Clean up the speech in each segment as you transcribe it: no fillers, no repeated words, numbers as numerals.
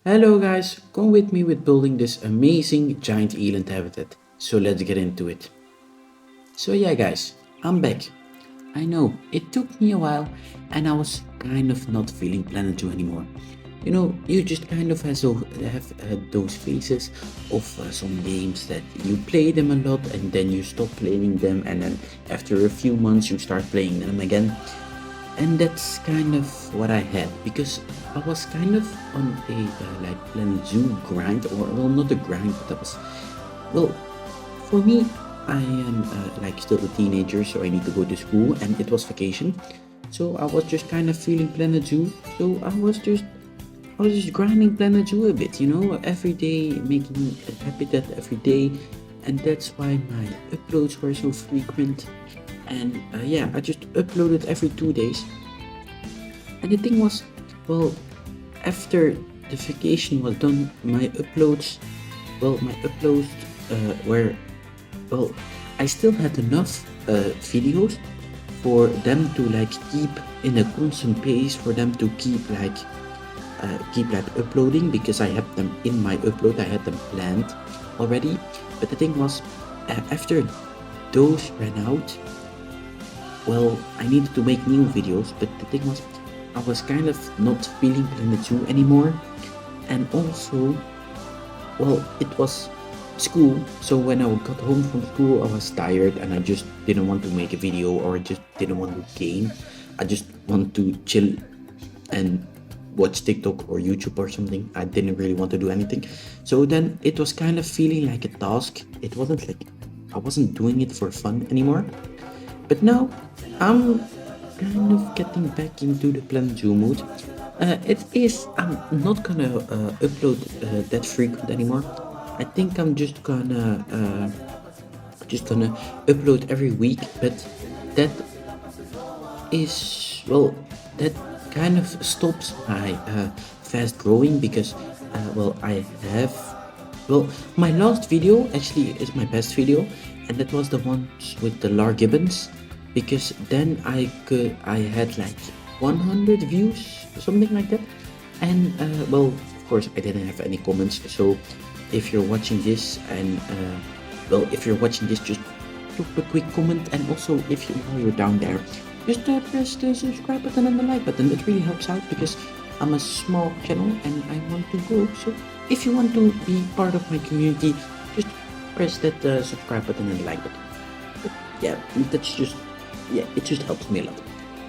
Hello guys, come with me with building this amazing giant eland habitat. So let's get into it. So yeah guys, I'm back. I know, it took me a while and I was kind of not feeling Planet Zoo anymore. You just kind of have those phases of some games that you play them a lot and then you stop playing them and then after a few months you start playing them again. And that's kind of what I had because I was kind of on a like Planet Zoo grind, or well, not a grind, but that was well for me. I am like still a teenager, so I need to go to school, and it was vacation, so I was just kind of feeling Planet Zoo. So I was just grinding Planet Zoo a bit, every day making a habitat every day, and that's why my uploads were so frequent. And yeah, I just uploaded every 2 days. And the thing was, well, after the vacation was done, my uploads were, well, I still had enough videos for them to like keep in a constant pace, for them to keep like uploading, because I had them in my upload, I had them planned already. But the thing was, after those ran out, well, I needed to make new videos, but the thing was, I was kind of not feeling Planet Zoo anymore. And also, well, it was school, so when I got home from school, I was tired and I just didn't want to make a video or just didn't want to game. I just want to chill and watch TikTok or YouTube or something. I didn't really want to do anything. So then it was kind of feeling like a task. It wasn't like I wasn't doing it for fun anymore. But now I'm kind of getting back into the Planet Zoo mood. I'm not gonna upload that frequent anymore. I think I'm just gonna upload every week, but that is, well, that kind of stops my fast growing because I have, well, my last video actually is my best video, and that was the one with the lar gibbons, because then I had like 100 views, something like that. And well, of course I didn't have any comments. So if you're watching this and if you're watching this, just drop a quick comment. And also, if while you're down there, just press the subscribe button and the like button. It really helps out because I'm a small channel and I want to grow. So if you want to be part of my community, just press that subscribe button and the like button. But yeah, it just helps me a lot.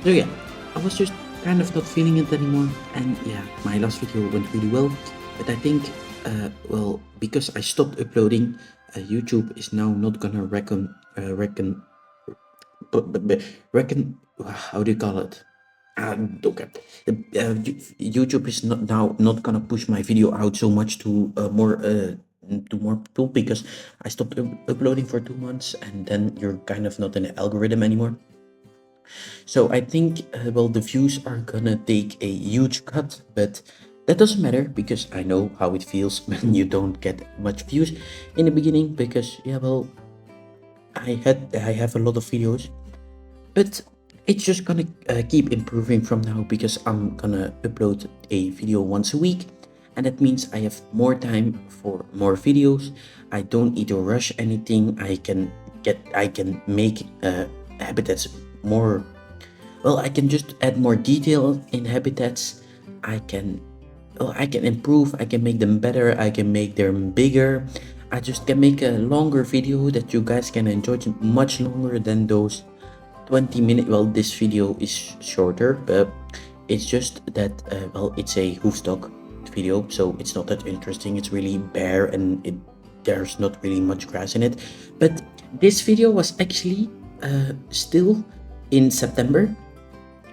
So yeah, I was just kind of not feeling it anymore, and yeah, my last video went really well. But I think, because I stopped uploading, YouTube is now not gonna reckon, how do you call it? Okay. YouTube is not gonna push my video out so much to more people, because I stopped uploading for 2 months, and then you're kind of not in the algorithm anymore. So I think, the views are gonna take a huge cut, but that doesn't matter because I know how it feels when you don't get much views in the beginning. Because yeah, well, I have a lot of videos, but it's just gonna keep improving from now, because I'm gonna upload a video once a week, and that means I have more time for more videos. I don't need to rush anything. I can make habitats more, well, I can just add more detail in habitats. I can, I can improve, I can make them better, I can make them bigger. I just can make a longer video that you guys can enjoy much longer than those 20 minutes. Well, this video is shorter, but it's just that it's a hoofstock video, so it's not that interesting. It's really bare and there's not really much grass in it. But this video was actually still in September,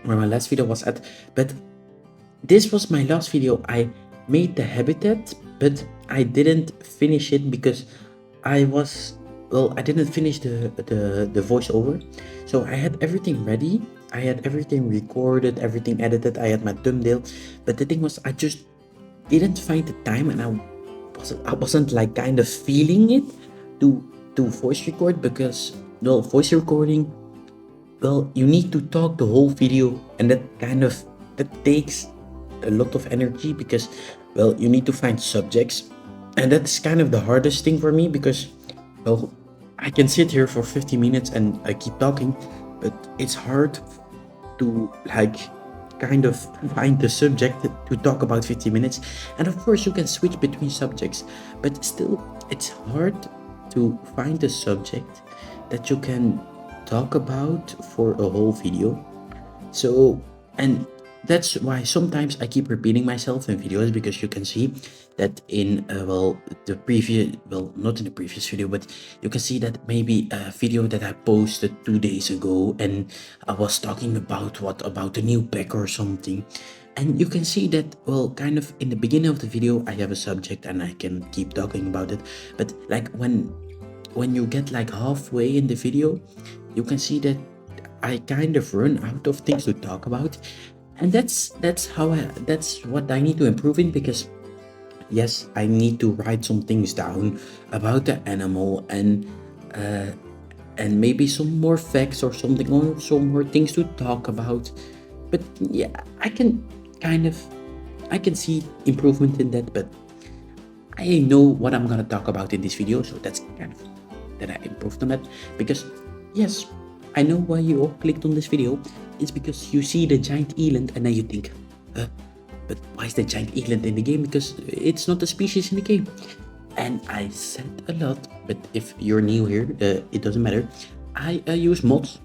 where my last video was at. But this was my last video. I made the habitat, but I didn't finish it because I didn't finish the voiceover. So I had everything ready, I had everything recorded, everything edited, I had my thumbnail. But the thing was, I just didn't find the time, and I wasn't like kind of feeling it to voice record, because voice recording, you need to talk the whole video, and that takes a lot of energy, because Well, you need to find subjects, and that's kind of the hardest thing for me because, well, I can sit here for 50 minutes and I keep talking, but it's hard to like kind of find the subject to talk about 50 minutes. And of course, you can switch between subjects, but still, it's hard to find a subject that you can talk about for a whole video. So, and that's why sometimes I keep repeating myself in videos, because you can see that in the previous, well, not in the previous video, but you can see that maybe a video that I posted 2 days ago, and I was talking about about a new pack or something. And you can see that, well, kind of in the beginning of the video, I have a subject and I can keep talking about it. But like when you get like halfway in the video, you can see that I kind of run out of things to talk about, and that's that's what I need to improve in, because yes, I need to write some things down about the animal, and maybe some more facts or something, or some more things to talk about. But yeah, I can kind of I can see improvement in that, but I know what I'm gonna talk about in this video, so that's kind of that I improved on that. Because yes, I know why you all clicked on this video. It's because you see the giant eland and then you think, but why is the giant eland in the game? Because it's not a species in the game. And I said a lot, but if you're new here, it doesn't matter. I use mods.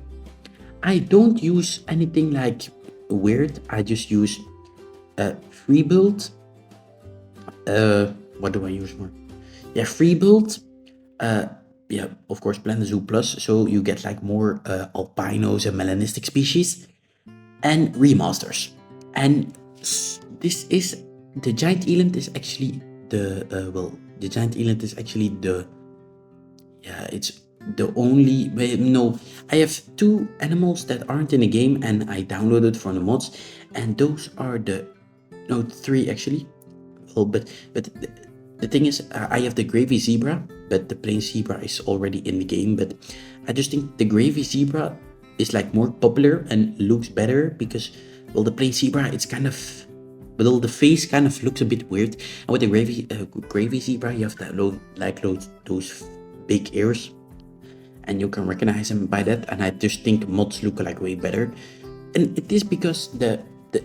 I don't use anything like weird. I just use free build. What do I use more? Yeah, free build. Yeah, of course, Planet Zoo Plus, so you get like more albinos and melanistic species, and remasters. And this is the giant eland is actually the giant eland is actually it's the only no. I have 2 animals that aren't in the game, and I downloaded from the mods, and those are the 3 actually. Well, but the thing is, I have the gravy zebra, but the plain zebra is already in the game. But I just think the gravy zebra is like more popular and looks better, because, well, the plain zebra, it's kind of, well, the face kind of looks a bit weird. And with the gravy zebra, you have that those big ears, and you can recognize them by that. And I just think mods look like way better, and it is because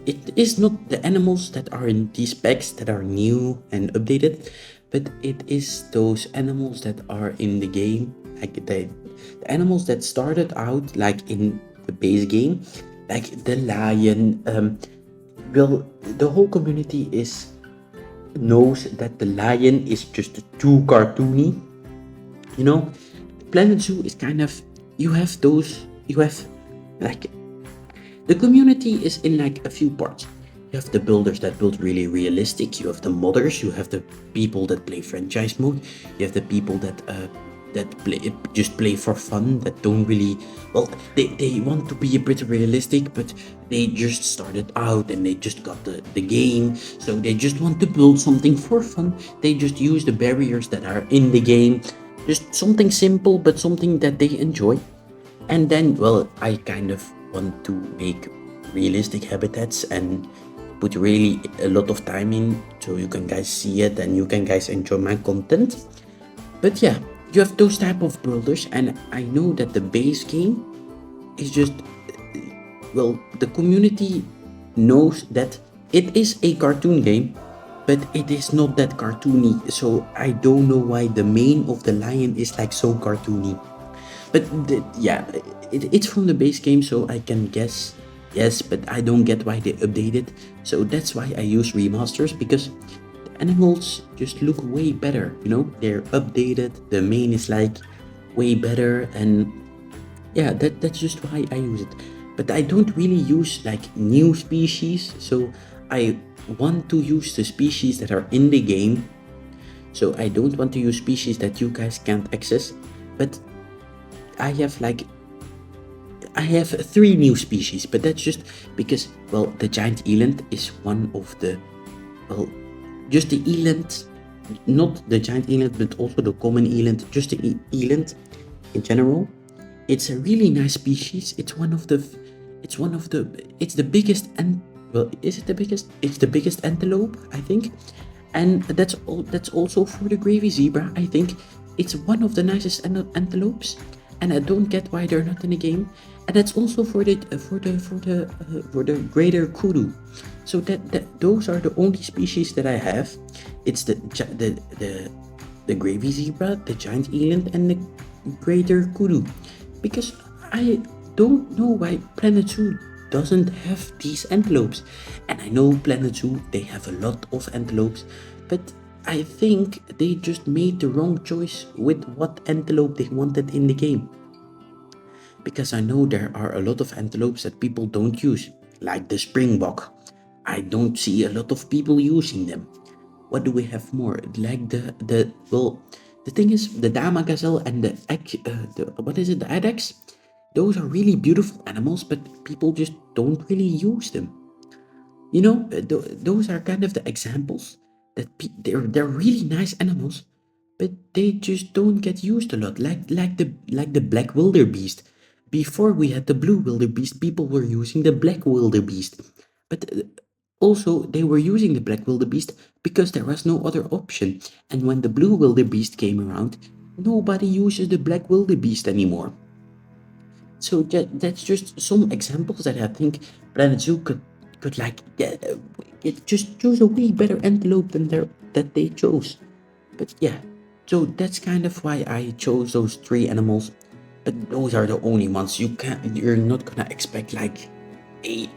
it is not the animals that are in these packs that are new and updated, but it is those animals that are in the game, like the animals that started out like in the base game, like the lion. Well, the whole community knows that the lion is just too cartoony. You know, Planet Zoo is kind of, you have like, the community is in like a few parts. You have the builders that build really realistic. You have the modders. You have the people that play franchise mode. You have the people that play for fun. That don't really, well, they want to be a bit realistic, but they just started out and they just got the game, so they just want to build something for fun. They just use the barriers that are in the game, just something simple but something that they enjoy. And then, well, I kind of want to make realistic habitats and put really a lot of time in, so you can guys see it and you can guys enjoy my content. But yeah, you have those type of builders, and I know that the base game is just, well, the community knows that it is a cartoon game, but it is not that cartoony. So I don't know why the mane of the lion is like so cartoony. But yeah, it's from the base game, so I can guess yes, but I don't get why they updated. So that's why I use remasters, because the animals just look way better, you know, they're updated, the mane is like way better, and yeah, that's just why I use it. But I don't really use like new species, so I want to use the species that are in the game. So I don't want to use species that you guys can't access. But I have 3 new species, but that's just because, well, the giant eland is one of the, well, just the eland, not the giant eland, but also the common eland, just the eland in general. It's a really nice species. It's the biggest, and, well, is it the biggest? It's the biggest antelope, I think. And that's also for the gravy zebra. I think it's one of the nicest antelopes, and I don't get why they're not in the game. And that's also for the greater kudu. So that those are the only species that I have. It's the gravy zebra, the giant eland, and the greater kudu. Because I don't know why Planet Zoo doesn't have these antelopes. And I know Planet Zoo, they have a lot of antelopes, but I think they just made the wrong choice with what antelope they wanted in the game. Because I know there are a lot of antelopes that people don't use, like the springbok. I don't see a lot of people using them. What do we have more? Like the thing is, the dama gazelle and the ibex. Those are really beautiful animals, but people just don't really use them. You know, those are kind of the examples that they're really nice animals, but they just don't get used a lot. Like the black wildebeest. Before we had the blue wildebeest, people were using the black wildebeest, but also they were using the black wildebeest because there was no other option. And when the blue wildebeest came around, nobody uses the black wildebeest anymore. So that's just some examples that I think Planet Zoo could like just choose a way better antelope than that they chose. But yeah, so that's kind of why I chose those three animals. But those are the only ones you're not gonna expect a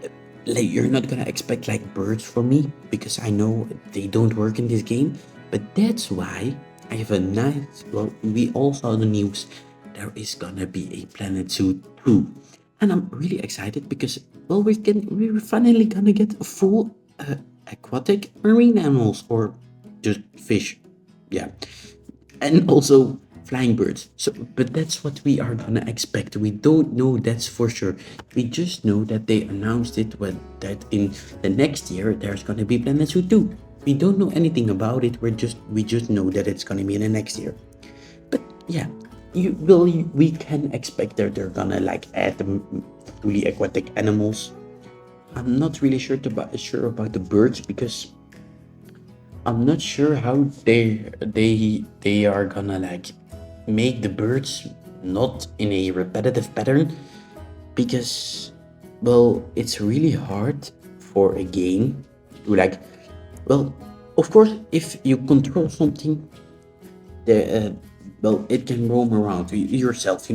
you're not gonna expect like birds from me because I know they don't work in this game. But that's why I have a nice. Well, we all saw the news. There is gonna be a Planet Zoo 2, and I'm really excited because well, we're finally gonna get a full aquatic marine animals or just fish, yeah, and also flying birds. So, but that's what we are gonna expect. We don't know that's for sure. We just know that they announced it when that in the next year there's gonna be Planet Zoo 2. We don't know anything about it. We just know that it's gonna be in the next year. But yeah, we can expect that they're gonna like add the fully aquatic animals. I'm not really sure about the birds because I'm not sure how they are gonna like make the birds not in a repetitive pattern because well it's really hard for a game to like well of course if you control something the well it can roam around yourself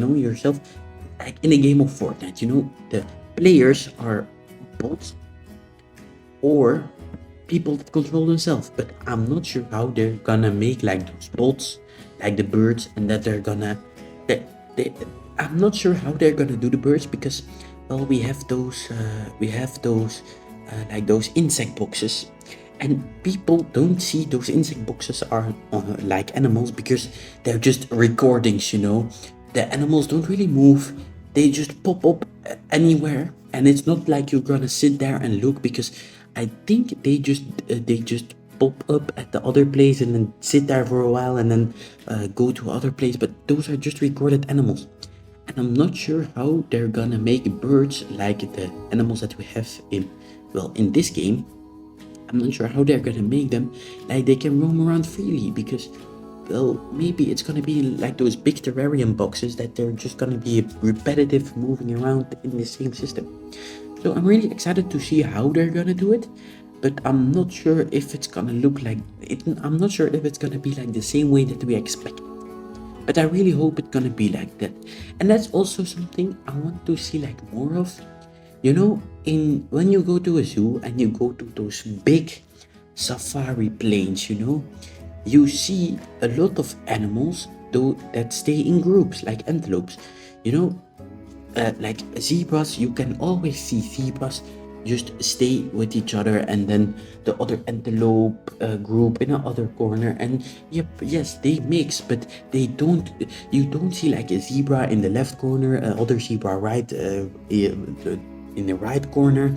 like in a game of Fortnite, the players are bots or people that control themselves, but I'm not sure how they're gonna make like those bots like the birds and that they're gonna they, I'm not sure how they're gonna do the birds because well we have those like those insect boxes, and people don't see those insect boxes are like animals because they're just recordings. The animals don't really move, they just pop up anywhere, and it's not like you're gonna sit there and look because I think they just pop up at the other place and then sit there for a while and then go to other place, but those are just recorded animals. And I'm not sure how they're gonna make birds like the animals that we have in this game. I'm not sure how they're gonna make them like they can roam around freely because well, maybe it's gonna be like those big terrarium boxes that they're just gonna be repetitive moving around in the same system. So I'm really excited to see how they're gonna do it, but I'm not sure if it's gonna look like it. I'm not sure if it's gonna be like the same way that we expect. But I really hope it's gonna be like that. And that's also something I want to see like more of. In when you go to a zoo and you go to those big safari plains, you see a lot of animals though that stay in groups like antelopes. Like zebras, you can always see zebras just stay with each other, and then the other antelope group in another corner, and yep, yes, they mix, but you don't see like a zebra in the left corner, other zebra right in the right corner.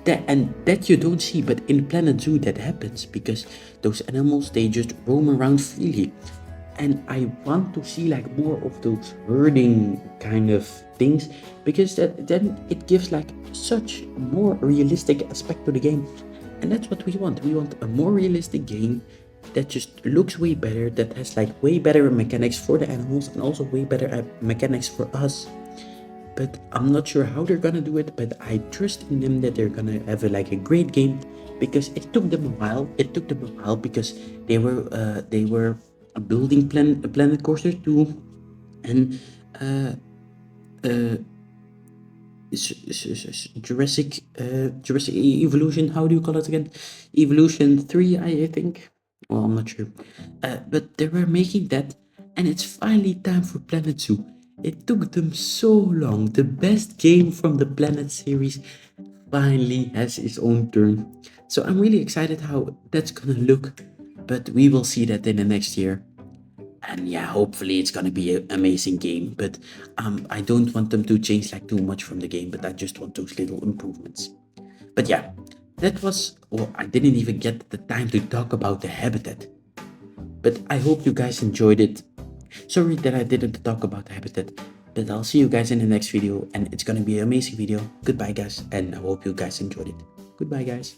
That you don't see, but in Planet Zoo that happens because those animals, they just roam around freely. And I want to see like more of those herding kind of things because then it gives like such more realistic aspect to the game. And that's what we want. We want a more realistic game that just looks way better, that has like way better mechanics for the animals and also way better mechanics for us. But I'm not sure how they're gonna do it, but I trust in them that they're gonna have like a great game, because it took them a while. It took them a while because they were building Planet Coaster 2, and Jurassic Evolution. How do you call it again? Evolution 3, I think. Well, I'm not sure. But they were making that, and it's finally time for Planet Zoo. It took them so long. The best game from the Planet series finally has its own turn. So I'm really excited how that's gonna look. But we will see that in the next year. And yeah, hopefully it's gonna be an amazing game. But I don't want them to change like too much from the game, but I just want those little improvements. But yeah, that was, well, I didn't even get the time to talk about the habitat. But I hope you guys enjoyed it. Sorry that I didn't talk about the habitat, but I'll see you guys in the next video, and it's gonna be an amazing video. Goodbye guys, and I hope you guys enjoyed it. Goodbye guys.